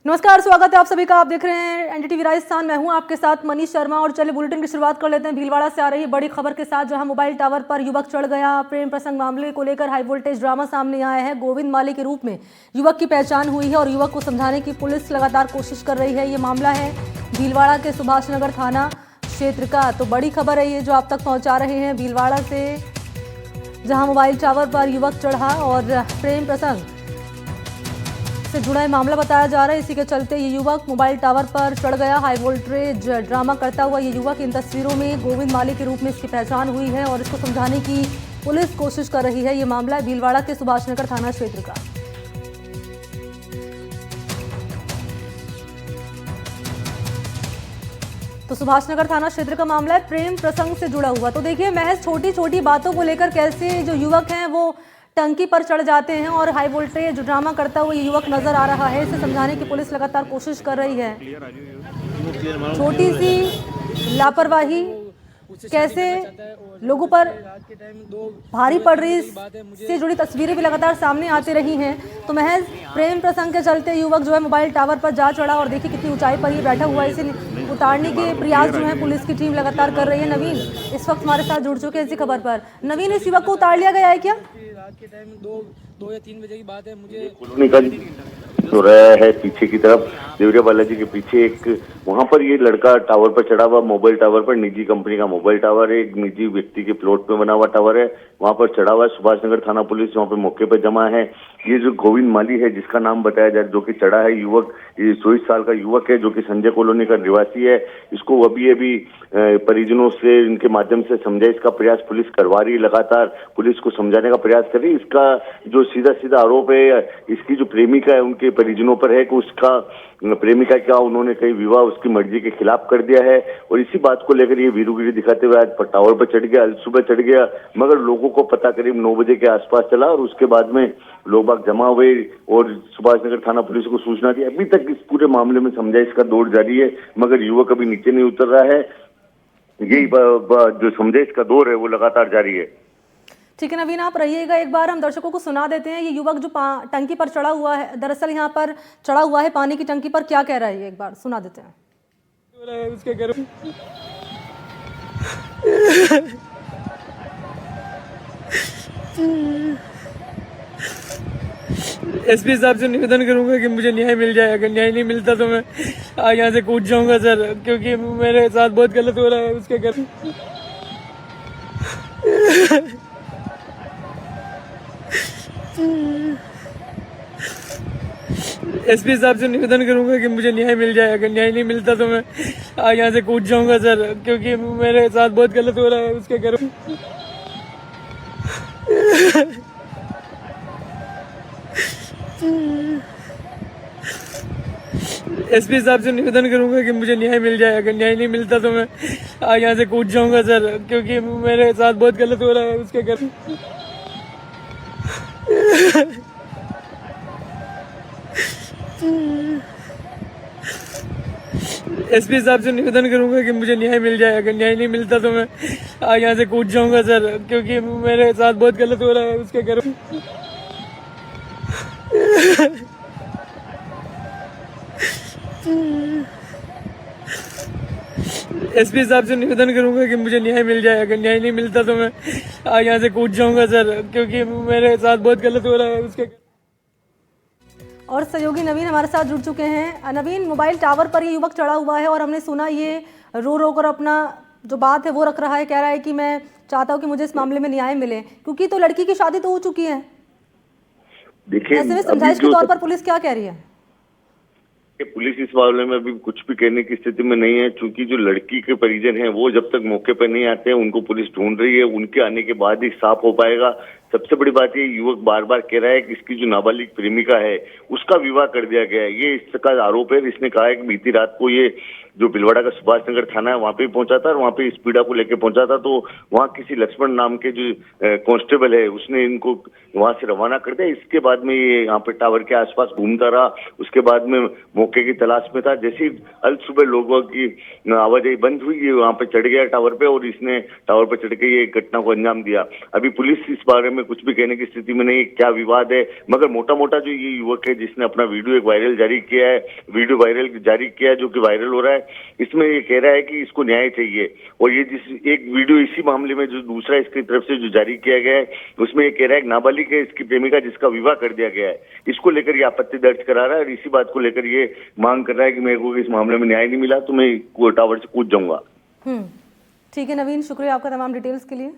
नमस्कार, स्वागत है आप सभी का। आप देख रहे हैं एनडीटीवी राजस्थान। मैं हूं आपके साथ मनीष शर्मा। और चलिए बुलेटिन की शुरुआत कर लेते हैं भीलवाड़ा से आ रही बड़ी खबर के साथ, जहां मोबाइल टावर पर युवक चढ़ गया। प्रेम प्रसंग मामले को लेकर हाई वोल्टेज ड्रामा सामने आया है। गोविंद माली के रूप में युवक की पहचान हुई है और युवक को समझाने की पुलिस लगातार कोशिश कर रही है। ये मामला है भीलवाड़ा के सुभाष नगर थाना क्षेत्र का। तो बड़ी खबर है ये जो आप तक पहुंचा रहे हैं भीलवाड़ा से, जहां मोबाइल टावर पर युवक चढ़ा और प्रेम प्रसंग से जुड़ा ये मामला बताया जा रहा है। इसी के चलते ये युवक मोबाइल टावर पर चढ़ गया। हाई वोल्टेज ड्रामा करता हुआ ये युवक इन तस्वीरों में गोविंद माली के रूप में इसकी पहचान हुई है और इसको समझाने की पुलिस कोशिश कर रही है। ये मामला है भीलवाड़ा के सुभाष नगर थाना क्षेत्र का। तो सुभाष नगर थाना क्षेत्र का मामला है, प्रेम प्रसंग से जुड़ा हुआ। तो देखिए, महज छोटी छोटी बातों को लेकर कैसे जो युवक हैं वो टंकी पर चढ़ जाते हैं और हाई वोल्टेज ड्रामा करता हुआ ये युवक नजर आ रहा है। इसे समझाने की पुलिस लगातार कोशिश कर रही है। छोटी सी लापरवाही कैसे लोगों पर भारी पड़ रही से जुड़ी तस्वीरें भी लगातार सामने आती रही हैं। तो महज प्रेम प्रसंग के चलते युवक जो है मोबाइल टावर पर जा चढ़ा और देखिए कितनी ऊंचाई पर ये बैठा हुआ है। इसे उतारने के प्रयास जो है पुलिस की टीम लगातार कर रही है। नवीन इस वक्त हमारे साथ जुड़ चुके हैं इसी खबर पर। नवीन, इस युवक को उतार लिया गया है क्या? रात के टाइम 2 या 3 बजे की बात है। मुझे कॉलोनी का जो रहा है पीछे की तरफ देवरिया बालाजी के पीछे एक वहां पर ये लड़का टावर पर चढ़ा हुआ, मोबाइल टावर पर, निजी कंपनी का मोबाइल टावर है, एक निजी व्यक्ति के प्लॉट में बना हुआ टावर है, वहां पर चढ़ा हुआ है। सुभाष नगर थाना पुलिस वहां पर मौके पर जमा है। ये जो गोविंद माली है जिसका नाम बताया जाए, जो कि चढ़ा है युवक, ये 24 साल का युवक है जो कि संजय कॉलोनी का निवासी है। इसको अभी परिजनों से इनके माध्यम से समझाइश का प्रयास पुलिस करवा रही है। लगातार पुलिस को समझाने का प्रयास कर रही है। इसका जो सीधा सीधा आरोप है इसकी जो प्रेमिका है उनके परिजनों पर है कि उसका प्रेमिका क्या उन्होंने कई विवाह उसकी मर्जी के खिलाफ कर दिया है। और इसी बात को लेकर ये वीरूगिरी दिखाते हुए आज टावर पर चढ़ गया, सुबह चढ़ गया, मगर लोगों को पता करीब 9 बजे के आसपास चला और उसके बाद में लोग बाग जमा हुए और सुभाष नगर थाना पुलिस को सूचना दी। अभी तक इस पूरे मामले में समझाइश का दौर जारी है, मगर युवक अभी नीचे नहीं उतर रहा है। यही जो समझाइश का दौर है वो लगातार जारी है। ठीक है नवीन, आप रहिएगा, एक बार हम दर्शकों को सुना देते हैं। ये युवक जो टंकी पर चढ़ा हुआ है, दरअसल यहाँ पर चढ़ा हुआ है पानी की टंकी पर, क्या कह रहा है ये एक बार सुना देते हैं। उसके घर एसपी साहब से निवेदन करूंगा कि मुझे न्याय मिल जाए। अगर न्याय नहीं मिलता तो मैं आज यहाँ से कूद जाऊंगा सर, क्योंकि मेरे साथ बहुत गलत हो रहा है उसके घर। एसपी साहब से निवेदन करूंगा कि मुझे न्याय मिल जाए। अगर न्याय नहीं मिलता तो मैं आज यहाँ से कूद जाऊंगा सर, क्योंकि मेरे साथ बहुत गलत हो रहा है उसके घर। एसपी साहब से निवेदन करूंगा कि मुझे न्याय मिल जाए। अगर न्याय नहीं मिलता तो मैं आज यहाँ से कूद जाऊंगा सर, क्योंकि मेरे साथ बहुत गलत हो रहा है उसके घर। एसपी साहब से निवेदन करूंगा कि मुझे न्याय मिल जाए। अगर न्याय नहीं मिलता तो मैं आज यहाँ से कूद जाऊंगा सर, क्योंकि मेरे साथ बहुत गलत हो रहा है उसके घर। एसपी साहब से निवेदन करूंगा कि मुझे न्याय मिल जाए। अगर न्याय नहीं मिलता तो मैं आज यहाँ से कूद जाऊंगा सर, क्योंकि मेरे साथ बहुत गलत हो रहा है उसके। और सहयोगी नवीन हमारे साथ जुड़ चुके हैं। नवीन, मोबाइल टावर पर ये युवक चढ़ा हुआ है और हमने सुना ये रो कर अपना जो बात है वो रख रहा है, कह रहा है कि मैं चाहता हूं कि मुझे इस मामले में न्याय मिले, क्योंकि तो लड़की की शादी तो हो चुकी है। देखिए, ऐसे में समझाइश के तौर पर पुलिस क्या कह रही है? पुलिस इस मामले में अभी कुछ भी कहने की स्थिति में नहीं है, क्योंकि जो लड़की के परिजन हैं वो जब तक मौके पर नहीं आते हैं उनको पुलिस ढूंढ रही है। उनके आने के बाद ही साफ हो पाएगा। सबसे बड़ी बात ये, युवक बार बार कह रहा है कि इसकी जो नाबालिग प्रेमिका है उसका विवाह कर दिया गया है। ये इसका आरोप है। इसने कहा है कि बीती रात को ये जो भीलवाड़ा का सुभाष नगर थाना है वहां पे पहुंचा था और वहां पे इस पीड़ा को लेकर पहुंचा था। तो वहां किसी लक्ष्मण नाम के जो कांस्टेबल है उसने इनको वहां से रवाना कर दिया। इसके बाद में ये यहाँ पे टावर के आसपास घूमता रहा। उसके बाद में मौके की तलाश में था। जैसे ही अल सुबह लोगों की आवाजाही बंद हुई, ये वहां पे चढ़ गया टावर पे और इसने टावर पे चढ़ के ये घटना को अंजाम दिया। अभी पुलिस इस बारे में कुछ भी कहने की स्थिति में नहीं, क्या विवाद है, मगर मोटा मोटा जो ये युवक है जिसने अपना वीडियो एक वायरल जारी किया है, वीडियो वायरल जारी किया है जो कि वायरल हो रहा है, इसमें ये कह रहा है कि इसको न्याय चाहिए। और ये जिस एक वीडियो इसी मामले में जो दूसरा इसकी तरफ से जो जारी किया गया है उसमें ये कह रहा है एक नाबालिग है इसकी प्रेमिका जिसका विवाह कर दिया गया है, इसको लेकर ये आपत्ति दर्ज करा रहा है और इसी बात को लेकर ये मांग कर रहा है कि मेरे को इस मामले में न्याय नहीं मिला तो मैं टावर से कूद जाऊंगा। ठीक है नवीन, शुक्रिया आपका तमाम डिटेल्स के लिए।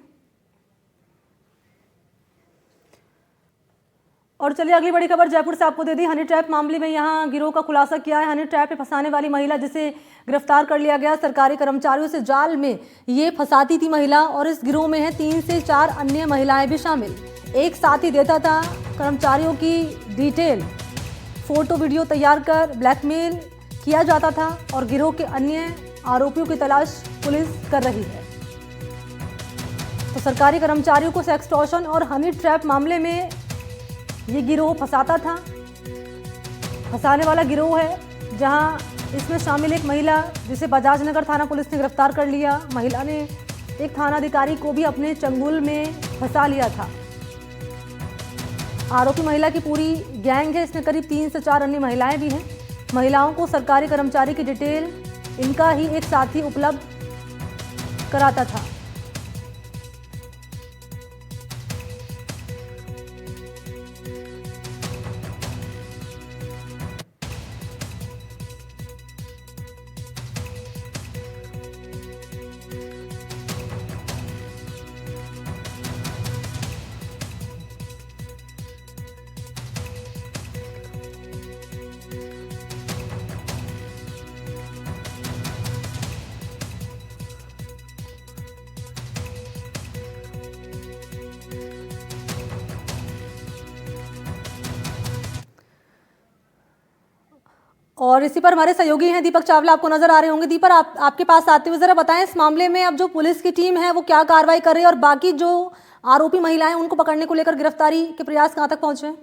और चलिए अगली बड़ी खबर जयपुर से आपको दे दी। हनी ट्रैप मामले में यहां गिरोह का खुलासा किया है। हनी ट्रैप में फंसाने वाली महिला जिसे गिरफ्तार कर लिया गया, सरकारी कर्मचारियों से जाल में ये फंसाती थी महिला, और इस गिरोह में है 3 से 4 अन्य महिलाएं भी शामिल। एक साथी देता था कर्मचारियों की डिटेल, फोटो वीडियो तैयार कर ब्लैकमेल किया जाता था और गिरोह के अन्य आरोपियों की तलाश पुलिस कर रही है। तो सरकारी कर्मचारियों को सेक्सटॉर्शन और हनी ट्रैप मामले में ये गिरोह फंसाता था, फंसाने वाला गिरोह है, जहां इसमें शामिल एक महिला जिसे बजाज नगर थाना पुलिस ने गिरफ्तार कर लिया। महिला ने एक थाना अधिकारी को भी अपने चंगुल में फंसा लिया था। आरोपी महिला की पूरी गैंग है, इसमें करीब 3 से 4 अन्य महिलाएं भी हैं। महिलाओं को सरकारी कर्मचारी की डिटेल इनका ही एक साथी उपलब्ध कराता था। और इसी पर हमारे सहयोगी हैं दीपक चावला, आपको नजर आ रहे होंगे। दीपक, आपके पास आते हुए जरा बताएं इस मामले में अब जो पुलिस की टीम है वो क्या कार्रवाई कर रही है, और बाकी जो आरोपी महिलाएं उनको पकड़ने को लेकर गिरफ्तारी के प्रयास कहां तक पहुंचे हैं?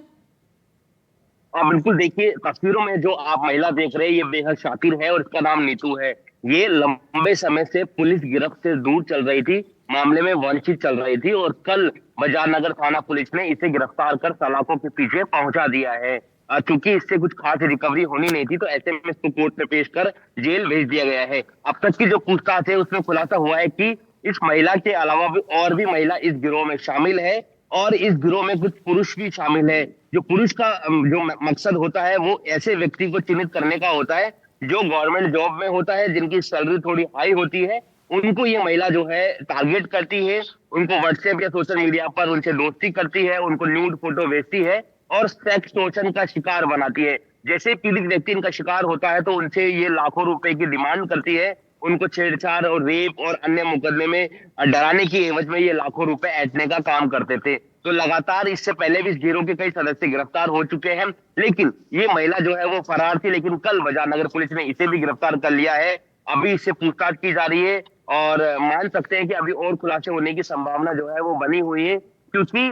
हाँ बिल्कुल, देखिए तस्वीरों में जो आप महिला देख रहे हैं ये बेहद शातिर है और इसका नाम नीतू है। ये लंबे समय से पुलिस गिरफ्त से दूर चल रही थी, मामले में वंचित चल रही थी और कल बाजार नगर थाना पुलिस ने इसे गिरफ्तार कर सलाखों के पीछे पहुंचा दिया है। चूंकि इससे कुछ खास रिकवरी होनी नहीं थी तो ऐसे में इसको कोर्ट में पेश कर जेल भेज दिया गया है। अब तक की जो पूछताछ है उसमें खुलासा हुआ है कि इस महिला के अलावा भी और भी महिला इस गिरोह में शामिल है और इस गिरोह में कुछ पुरुष भी शामिल है। जो पुरुष का जो मकसद होता है वो ऐसे व्यक्ति को चिन्हित करने का होता है जो गवर्नमेंट जॉब में होता है, जिनकी सैलरी थोड़ी हाई होती है, उनको ये महिला जो है टारगेट करती है, उनको व्हाट्सएप या सोशल मीडिया पर उनसे दोस्ती करती है, उनको न्यूड फोटो भेजती है और सेक्स टॉर्चर का शिकार बनाती है। जैसे पीड़ित व्यक्ति इनका शिकार होता है तो उनसे ये लाखों रुपए की डिमांड करती है, उनको छेड़छाड़ और रेप और अन्य मुकदमे में डराने की एवज में ये लाखों रुपए ऐंठने का काम करते थे। तो लगातार इससे पहले भी इस गिरोह के कई सदस्य गिरफ्तार हो चुके हैं, लेकिन ये महिला जो है वो फरार थी। लेकिन कल बाजार नगर पुलिस ने इसे भी गिरफ्तार कर लिया है। अभी इससे पूछताछ की जा रही है और मान सकते हैं कि अभी और खुलासे होने की संभावना जो है वो बनी हुई है, क्योंकि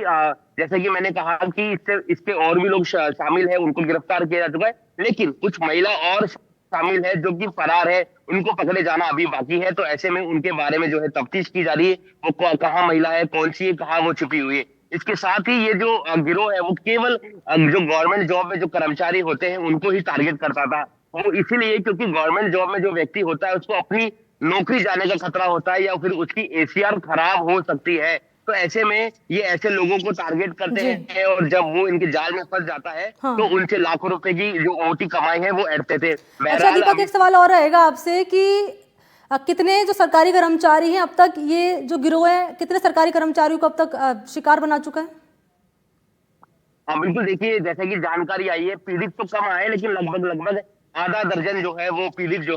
जैसे कि मैंने कहा कि इसके और भी लोग शामिल है, उनको गिरफ्तार किया जा चुका है, लेकिन कुछ महिला और शामिल है जो कि फरार है, उनको पकड़े जाना अभी बाकी है। तो ऐसे में उनके बारे में जो है तफ्तीश की जा रही है, वो कहाँ महिला है, कौन सी है, कहाँ वो छुपी हुई है। इसके साथ ही ये जो गिरोह है वो केवल जो गवर्नमेंट जॉब में जो कर्मचारी होते हैं उनको ही टारगेट करता था। वो इसीलिए क्योंकि गवर्नमेंट जॉब में जो व्यक्ति होता है उसको अपनी नौकरी जाने का खतरा होता है या फिर उसकी एसीआर खराब हो सकती है। तो ऐसे में ये ऐसे लोगों को टारगेट करते हैं और जब वो इनके जाल में फंस जाता है तो उनसे लाखों रुपए की जो ओटी कमाई है वो ऐंठते थे। अच्छा दीपक, एक सवाल और रहेगा आपसे कि कितने जो सरकारी कर्मचारी हैं अब तक, ये जो गिरोह है कितने सरकारी कर्मचारियों को अब तक शिकार बना चुका है? हाँ बिल्कुल, देखिए जैसे कि जानकारी आई है पीड़ित तो कम आए लेकिन लगभग आधा दर्जन जो है वो पीड़ित जो